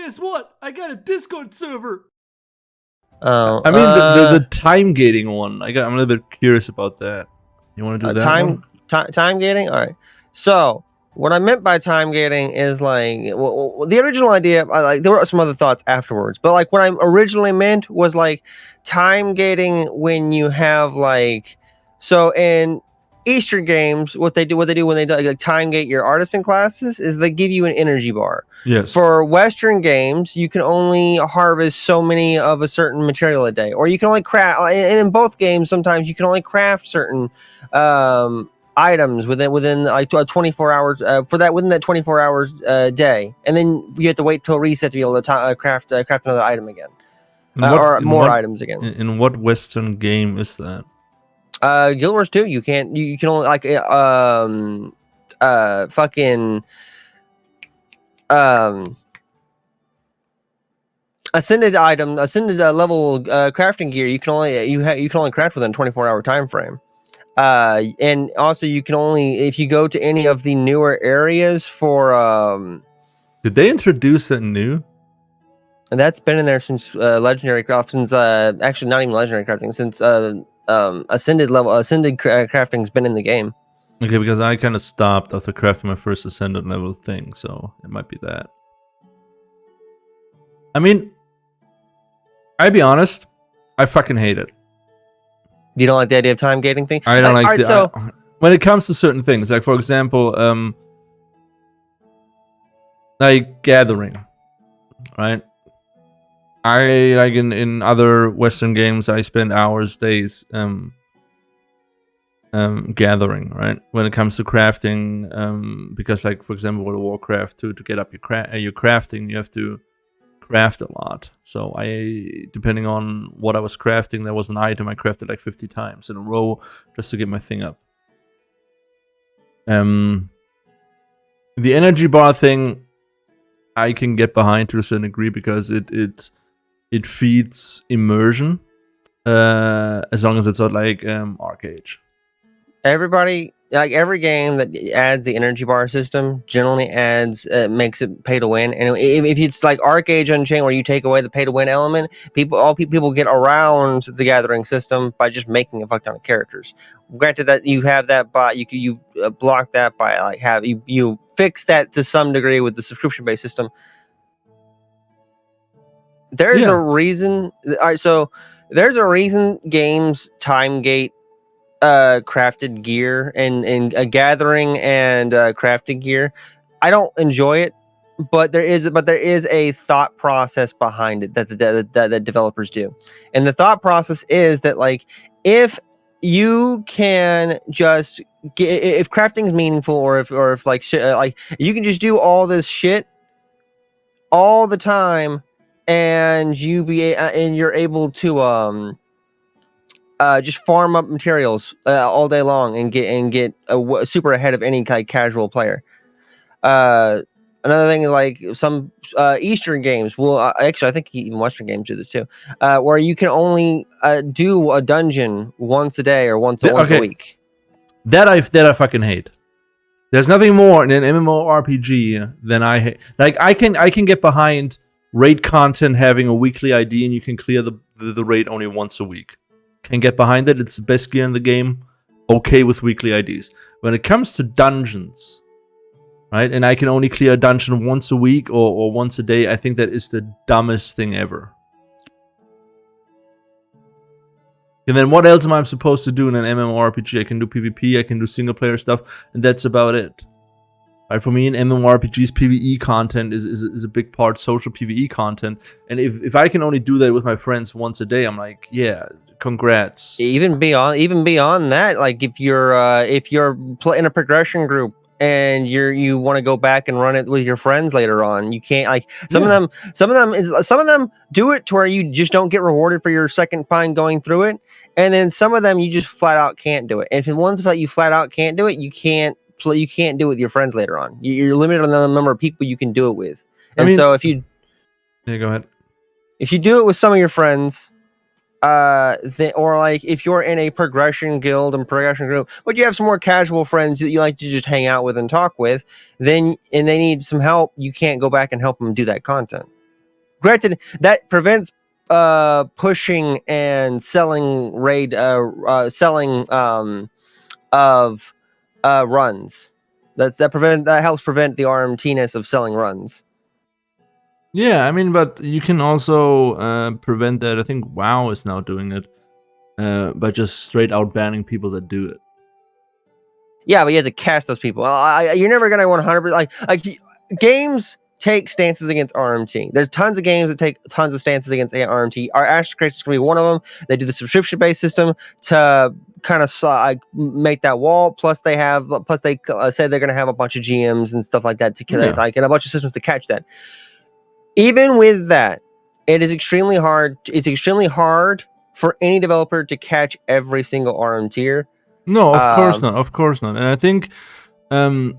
guess what? I got a Discord server. Oh, I mean the time gating one. I'm a little bit curious about that. You want to do that one? Time gating. All right. So what I meant by time gating is like the original idea. There were some other thoughts afterwards, but like what I originally meant was like time gating when you have like so in Eastern games, what they do when they like time gate your artisan classes is they give you an energy bar. Yes. For Western games, you can only harvest so many of a certain material a day, or you can only craft. And in both games, sometimes you can only craft certain items within like 24 hours within that 24 hours day, and then you have to wait till reset to be able to craft another item again, or more items again. In what Western game is that? Guild Wars 2, you can only like fucking ascended level crafting gear. You can only craft within a 24-hour time frame. And also you can only if you go to any of the newer areas for Did they introduce that new? And that's been in there since legendary craft, since actually not even legendary crafting, since ascended crafting's been in the game. Okay, because I kind of stopped after crafting my first ascended level thing, so it might be that. I mean, I'll be honest, I fucking hate it. You don't like the idea of time gating thing? I don't like when it comes to certain things, like for example, like gathering, right? I like in other Western games, I spend hours, days, gathering, right? When it comes to crafting, because like for example, World of Warcraft, to get up your crafting, you have to craft a lot. So depending on what I was crafting, there was an item I crafted like 50 times in a row just to get my thing up. The energy bar thing, I can get behind to a certain degree because it feeds immersion, as long as it's not like Arcade. Everybody, like every game that adds the energy bar system generally makes it pay to win. And if it's like Arcade Unchained where you take away the pay to win element, people get around the gathering system by just making a fuck ton of characters. Granted that you have that bot, you block that by like you fix that to some degree with the subscription based system. There's a reason. All right, so there's a reason games time gate crafted gear and gathering and crafted gear. I don't enjoy it, but there is a thought process behind it that the developers do, and the thought process is that like if you can just if crafting's meaningful, or if like shit, like you can just do all this shit all the time, and you're able to just farm up materials all day long and get super ahead of any kind of casual player. Another thing, like some Eastern games, actually I think even Western games do this too, where you can only do a dungeon once a day or once a week. That I fucking hate. There's nothing more in an MMORPG than I hate. Like I can get behind raid content having a weekly ID and you can clear the raid only once a week. Can get behind it. It's the best gear in the game. Okay with weekly IDs. When it comes to dungeons, right, and I can only clear a dungeon once a week or once a day, I think that is the dumbest thing ever. And then what else am I supposed to do in an MMORPG? I can do PvP, I can do single player stuff, and that's about it. Right, for me, in MMORPGs, PvE content is a big part, social PvE content. And if I can only do that with my friends once a day, I'm like, yeah, congrats. Even beyond that, like if you're in a progression group and you want to go back and run it with your friends later on, you can't. Like some of them do it to where you just don't get rewarded for your second time going through it, and then some of them you just flat out can't do it. And if the ones that you flat out can't do it, you can't do it with your friends later on. You're limited on the number of people you can do it with. And so if you go ahead. If you do it with some of your friends, or like if you're in a progression guild and progression group, but you have some more casual friends that you like to just hang out with and talk with, and they need some help, you can't go back and help them do that content. granted, that prevents pushing and selling raid selling of runs. That helps prevent the RMT-ness of selling runs. Yeah, I mean, but you can also prevent that. I think WoW is now doing it by just straight out banning people that do it. Yeah, but you have to catch those people. You're never gonna 100% like games take stances against RMT. There's tons of games that take tons of stances against RMT. Our Ashes Crisis is gonna be one of them. They do the subscription-based system to kind of make that wall. Plus, they say they're gonna have a bunch of GMs and stuff like that to kill it, like, and a bunch of systems to catch that. Even with that, it is extremely hard. It's extremely hard for any developer to catch every single RMTer. No, of course not. Of course not. And I think, so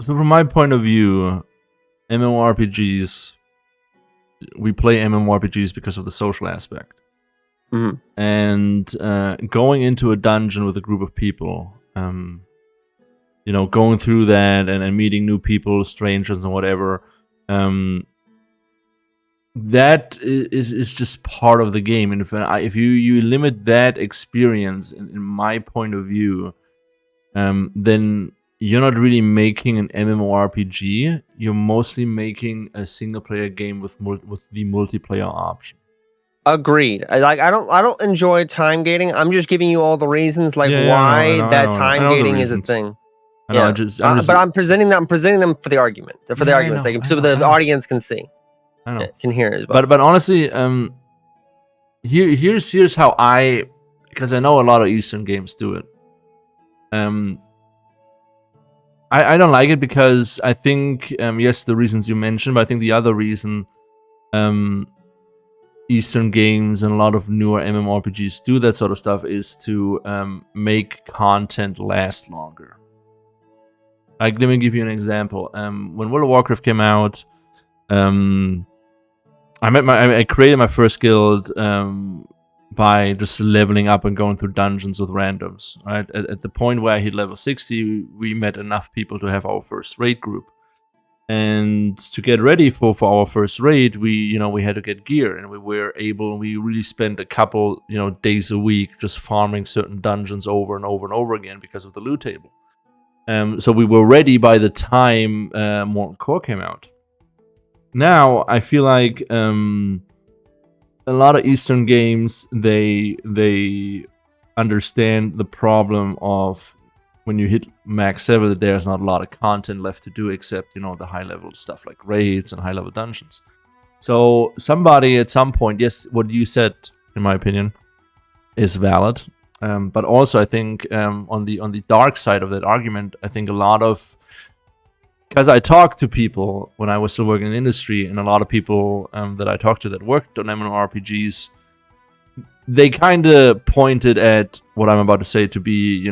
from my point of view, MMORPGs, we play MMORPGs because of the social aspect. Mm-hmm. And going into a dungeon with a group of people, you know, going through that and meeting new people, strangers and whatever, that is just part of the game. And if you limit that experience, in my point of view, then you're not really making an MMORPG. You're mostly making a single player game with the multiplayer option. Agreed. I don't enjoy time gating. I'm just giving you all the reasons why time gating is a thing. But I'm presenting them for the argument, argument's sake, so the audience can see. I know. Can hear it as well. But honestly, here's how because I know a lot of Eastern games do it. I don't like it because I think yes, the reasons you mentioned, but I think the other reason Eastern games and a lot of newer MMORPGs do that sort of stuff is to make content last longer. Like, let me give you an example. When World of Warcraft came out, I created my first guild by just leveling up and going through dungeons with randoms. Right at the point where I hit level 60, we met enough people to have our first raid group. And to get ready for our first raid, we had to get gear, and we really spent a couple days a week just farming certain dungeons over and over and over again because of the loot table. So we were ready by the time Molten Core came out. Now I feel like a lot of Eastern games they understand the problem of when you hit max 7, there's not a lot of content left to do except the high level stuff like raids and high level dungeons. So somebody at some point, yes, what you said, in my opinion, is valid. But also I think on the dark side of that argument, I think a lot of, because I talked to people when I was still working in the industry, and a lot of people that I talked to that worked on MMORPGs, they kind of pointed at what I'm about to say to be,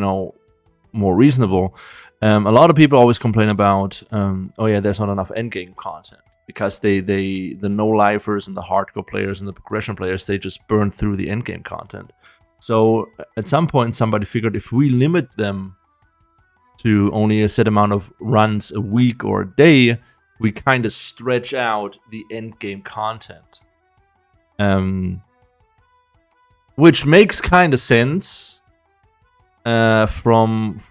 more reasonable. A lot of people always complain about, oh yeah, there's not enough endgame content, because the no-lifers and the hardcore players and the progression players, they just burn through the endgame content. So at some point, somebody figured if we limit them to only a set amount of runs a week or a day, we kind of stretch out the end game content. Which makes kind of sense from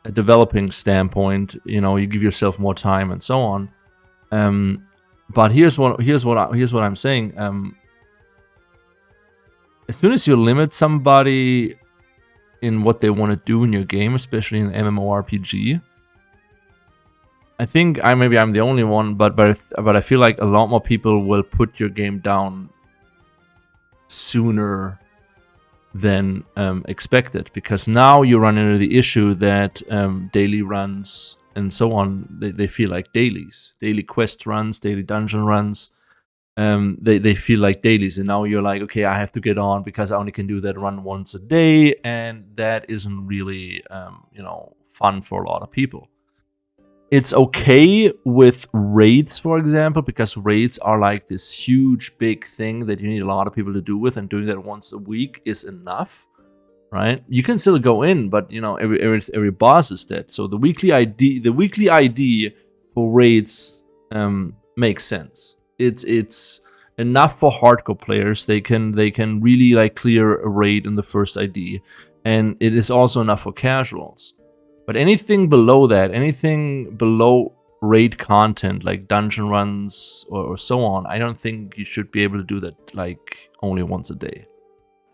a developing standpoint. You give yourself more time and so on. But here's what I'm saying. As soon as you limit somebody in what they want to do in your game, especially in MMORPG, I think maybe I'm the only one, but I feel like a lot more people will put your game down sooner than expected, because now you run into the issue that daily runs and so on, they feel like dailies, daily quest runs, daily dungeon runs. They feel like dailies, and now you're like, okay, I have to get on because I only can do that run once a day, and that isn't really fun for a lot of people. It's okay with raids, for example, because raids are like this huge big thing that you need a lot of people to do with, and doing that once a week is enough, right? You can still go in, but every boss is dead. So the weekly ID for raids makes sense. It's enough for hardcore players. They can really like clear a raid in the first ID, and it is also enough for casuals. But anything below that, anything below raid content like dungeon runs or so on, I don't think you should be able to do that like only once a day.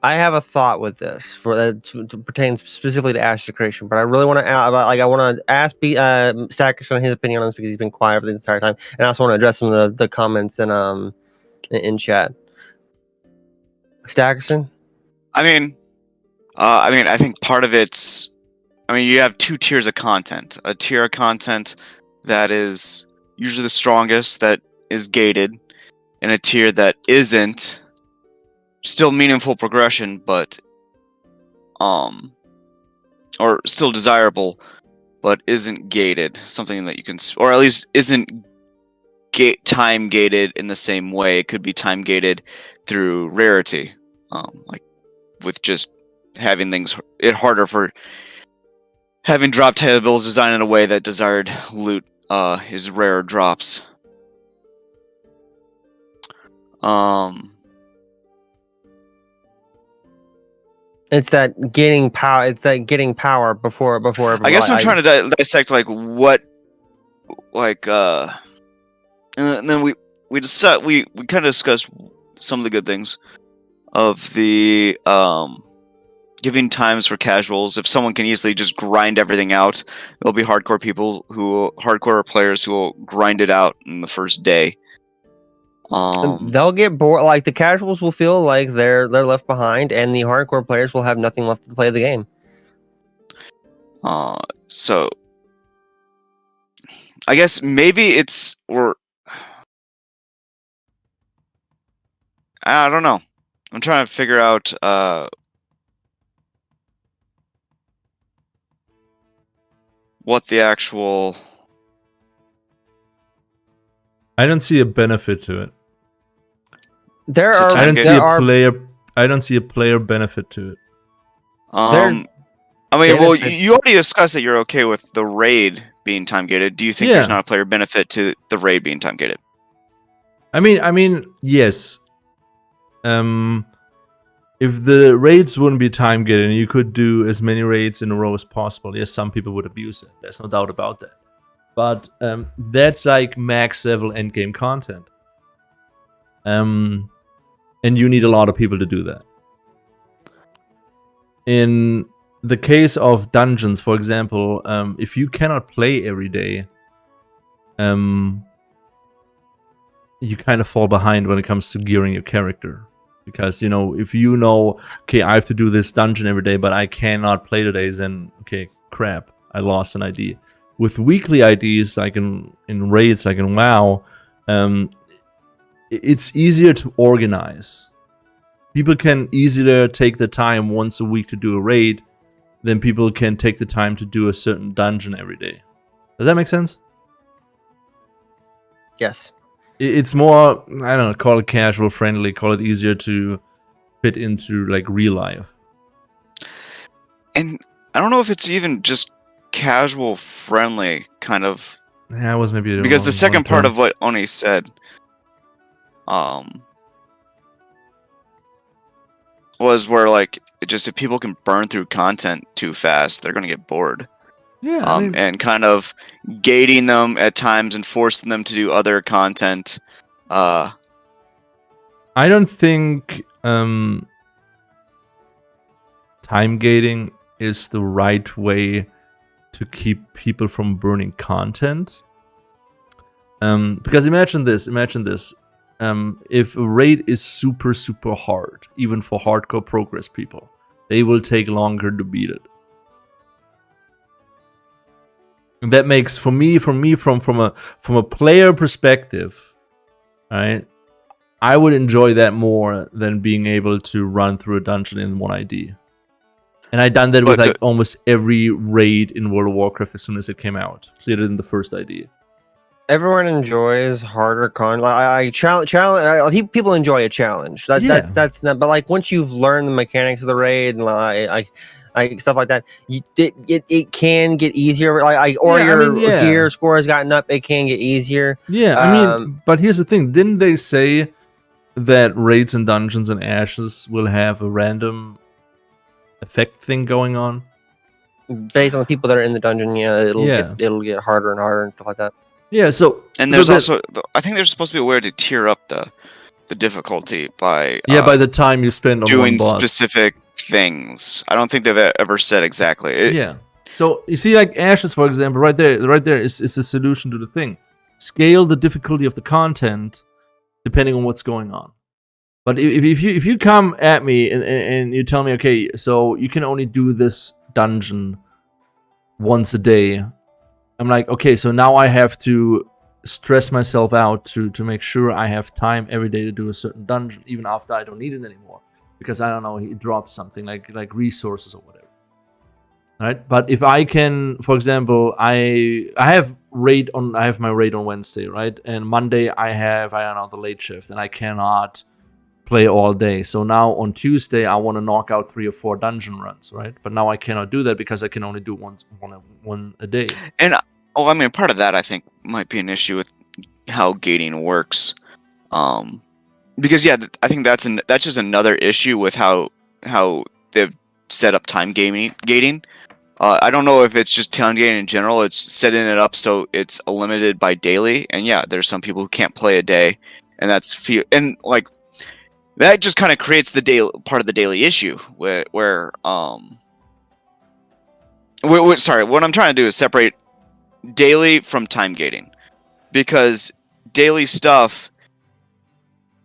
I have a thought with this for that to pertains specifically to Ashes Creation, but I really want to I want to ask Stackers on his opinion on this because he's been quiet for the entire time, and I also want to address some of the comments in chat. Stackerson? I mean, I think part of it's, you have two tiers of content. A tier of content that is usually the strongest, that is gated, and a tier that isn't. Still meaningful progression, but or still desirable, but isn't gated. Something that you can, or at least isn't time gated in the same way. It could be time gated through rarity, like with just having it harder for having drop tables designed in a way that desired loot is rare drops. It's that getting power. It's that getting power before everybody. I guess I'm trying to dissect what, and then we kind of discussed some of the good things of the giving times for casuals. If someone can easily just grind everything out, there'll be hardcore players who will grind it out in the first day. They'll get bored. Like the casuals will feel like they're left behind, and the hardcore players will have nothing left to play the game. So I guess maybe I don't know. I'm trying to figure out what the actual. I don't see a benefit to it. I don't see a player benefit to it. Well, you already discussed that you're okay with the raid being time gated. Do you think there's not a player benefit to the raid being time gated? I mean, yes. If the raids wouldn't be time gated and you could do as many raids in a row as possible, yes, some people would abuse it. There's no doubt about that. But that's like max level endgame content. And you need a lot of people to do that. In the case of dungeons, for example, if you cannot play every day, you kind of fall behind when it comes to gearing your character. Because, if okay, I have to do this dungeon every day, but I cannot play today, then, okay, crap, I lost an ID. With weekly IDs, like in raids, like in WoW, it's easier to organize. People can easier take the time once a week to do a raid than people can take the time to do a certain dungeon every day. Does that make sense? Yes. It's more, I don't know, call it casual friendly, call it easier to fit into like real life. And I don't know if it's even just casual friendly kind of. Yeah, I was maybe because the second part of what Oni said was where if people can burn through content too fast, they're gonna get bored. Yeah. And kind of gating them at times and forcing them to do other content. I don't think time gating is the right way to keep people from burning content. Because imagine this. If a raid is super, super hard, even for hardcore progress people, they will take longer to beat it. And that makes, from a player perspective, right? I would enjoy that more than being able to run through a dungeon in one ID. And I done that with almost every raid in World of Warcraft as soon as it came out. Cleared it in the first ID. Everyone enjoys harder content. People enjoy a challenge. That's not. But once you've learned the mechanics of the raid, and like stuff like that. It can get easier, your gear score has gotten up. It can get easier. Yeah, I mean, but here's the thing: didn't they say that raids and dungeons and ashes will have a random effect thing going on? Based on the people that are in the dungeon, it'll get harder and harder and stuff like that. Yeah, so and there's also, I think there's supposed to be a way to tier up the difficulty by by the time you spend on doing one boss. specific things. I don't think they've ever said exactly. So you see, like Ashes, for example, right there is a solution to the thing. Scale the difficulty of the content depending on what's going on. But if you come at me and you tell me, okay, so you can only do this dungeon once a day, I'm like, okay, so now I have to stress myself out to make sure I have time every day to do a certain dungeon, even after I don't need it anymore, because I don't know, it drops something like resources or whatever. All right, but if I can, for example, I have my raid on Wednesday, right, and Monday I don't know, the late shift, and I cannot play all day. So now on Tuesday I want to knock out 3 or 4 dungeon runs, right? But now I cannot do that because I can only do one a day. And I mean, part of that I think might be an issue with how gating works, because I think that's just another issue with how they've set up time gating. I don't know if it's just time gating in general. It's setting it up so it's limited by daily, and there's some people who can't play a day, and that just kind of creates the part of the daily issue where sorry, what I'm trying to do is separate daily from time gating, because daily stuff,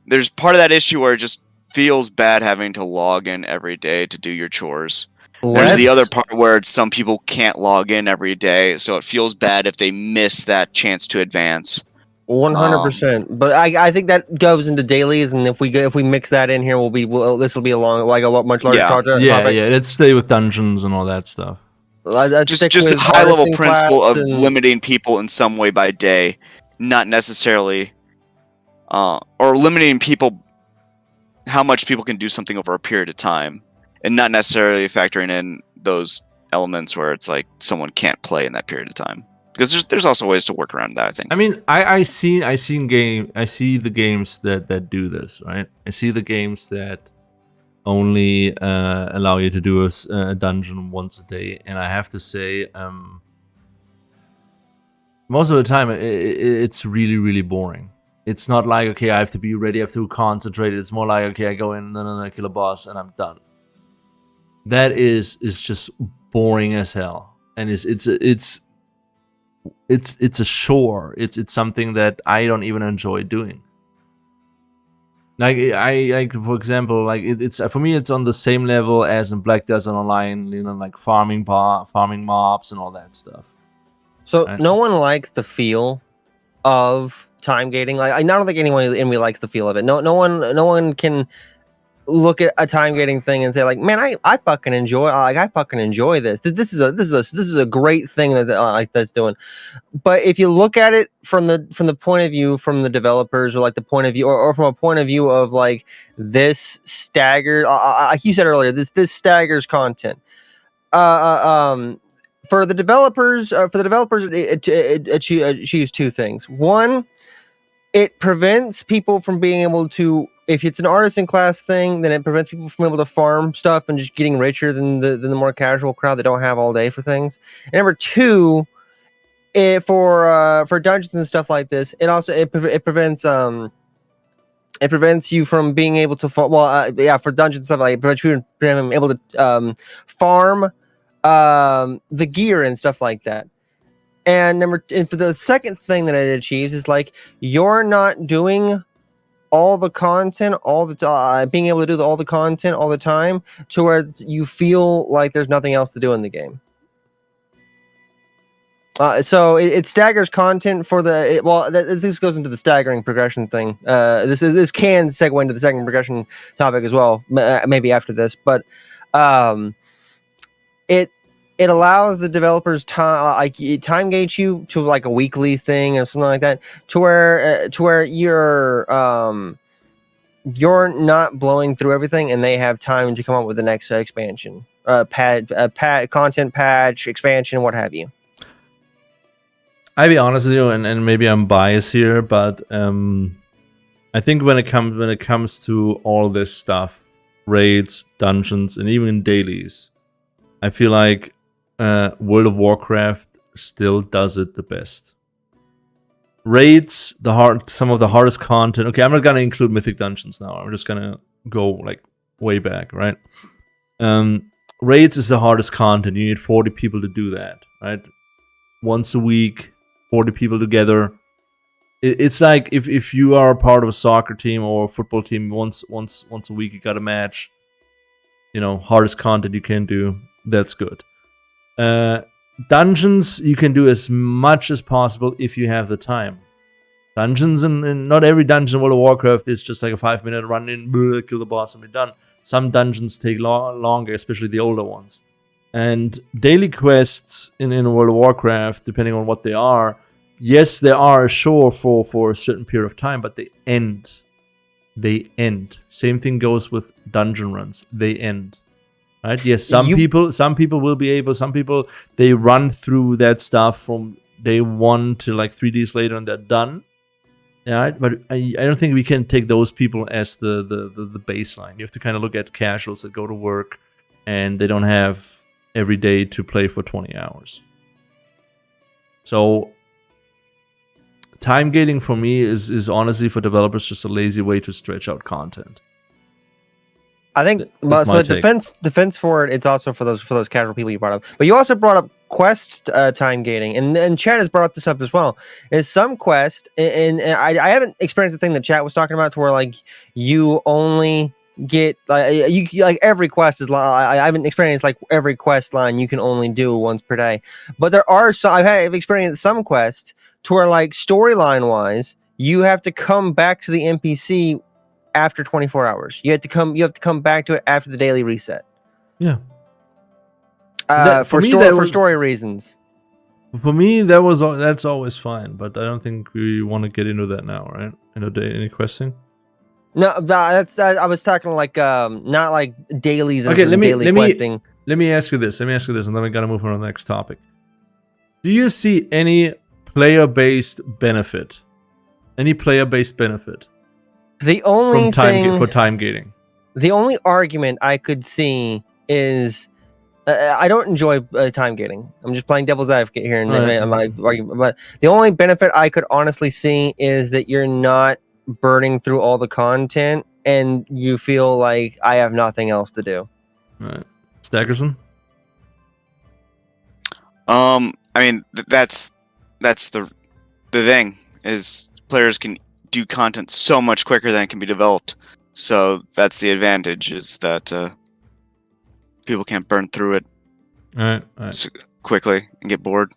there's part of that issue where it just feels bad having to log in every day to do your chores. There's the other part where some people can't log in every day, so it feels bad if they miss that chance to advance. 100%, but I think that goes into dailies, and if we mix that in here, this will be a much larger project. Let's stay with dungeons and all that stuff. Just the high level principle of limiting people in some way by day, not necessarily, or limiting people, how much people can do something over a period of time, and not necessarily factoring in those elements where it's like someone can't play in that period of time. Because there's also ways to work around that, I think. I mean, I see the games that do this, right? I see the games that only allow you to do a dungeon once a day, and I have to say, most of the time it's really, really boring. It's not like, okay, I have to be ready, I have to concentrate. It's more like, okay, I go in, no, kill a boss, and I'm done. That is just boring as hell, and it's a chore. It's something that I don't even enjoy doing. Like for example, it's for me, it's on the same level as in Black Desert Online, like farming mobs and all that stuff. So right? No one likes the feel of time gating. I don't think anyone in me likes the feel of it. No one can look at a time gating thing and say like, man, I fucking enjoy this. This is a great thing that's doing. But if you look at it from the point of view from the developers, or like the point of view, or from a point of view of like this staggered, like you said earlier, this staggers content. For the developers, it achieves 2 things. One, it prevents people from being able to, if it's an artisan class thing, then it prevents people from able to farm stuff and just getting richer than the more casual crowd that don't have all day for things. And number 2, for dungeons and stuff like this, it prevents you from being able to for dungeons and stuff like it prevents you from being able to farm the gear and stuff like that. And for the second thing that it achieves is like, you're not doing all the content being able to do all the content all the time to where you feel like there's nothing else to do in the game. So it staggers content for this goes into the staggering progression thing. This can segue into the staggering progression topic as well, maybe after this, but it allows the developers time gauge you to like a weekly thing or something like that, to where you're not blowing through everything, and they have time to come up with the next expansion. content patch, expansion, what have you? I'll be honest with you, and maybe I'm biased here, but I think when it comes to all this stuff, raids, dungeons, and even dailies, I feel like World of Warcraft still does it the best. Raids, some of the hardest content. Okay, I'm not gonna include mythic dungeons now. I'm just gonna go like way back, right? Raids is the hardest content. You need 40 people to do that, right? Once a week, 40 people together. It's like if you are a part of a soccer team or a football team, once a week you got a match. You know, hardest content you can do. That's good. Dungeons you can do as much as possible if you have the time. Dungeons and not every dungeon in World of Warcraft is just like a 5-minute run in, kill the boss and be done. Some dungeons take longer, especially the older ones. And daily quests in World of Warcraft, depending on what they are, yes, they are sure for a certain period of time, but they end. They end. Same thing goes with dungeon runs. They end. Right? Yes, some people will be able. Some people they run through that stuff from day 1 to like 3 days later, and they're done. Yeah, but I don't think we can take those people as the baseline. You have to kind of look at casuals that go to work and they don't have every day to play for 20 hours. So time gating for me is honestly for developers just a lazy way to stretch out content. I think so. Defense for it. It's also for those casual people you brought up. But you also brought up quest time gating, and Chad has brought this up as well. Is some quest, and I haven't experienced the thing that Chad was talking about, to where like you only get like every quest is. I haven't experienced like every quest line you can only do once per day. But there are some. I've experienced some quests to where like storyline wise, you have to come back to the NPC after 24 hours. You have to come back to it after the daily reset. Yeah. For story reasons. For me, that's always fine, but I don't think we want to get into that now, right? Any questing? No, I was talking like not like dailies. Okay, let me questing. Let me ask you this, and then we gotta move on to the next topic. Do you see any player-based benefit? Any player-based benefit? The only thing for time gating. The only argument I could see is I don't enjoy time gating. I'm just playing devil's advocate here, and my argument. But the only benefit I could honestly see is that you're not burning through all the content, and you feel like I have nothing else to do. All right, Stackerson. I mean that's the thing is players can do content so much quicker than it can be developed. So that's the advantage, is that people can't burn through it all right. So quickly and get bored.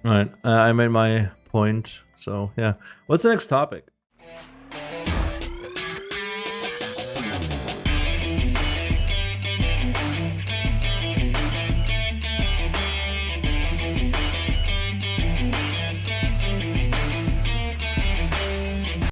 All right, I made my point. So yeah, what's the next topic?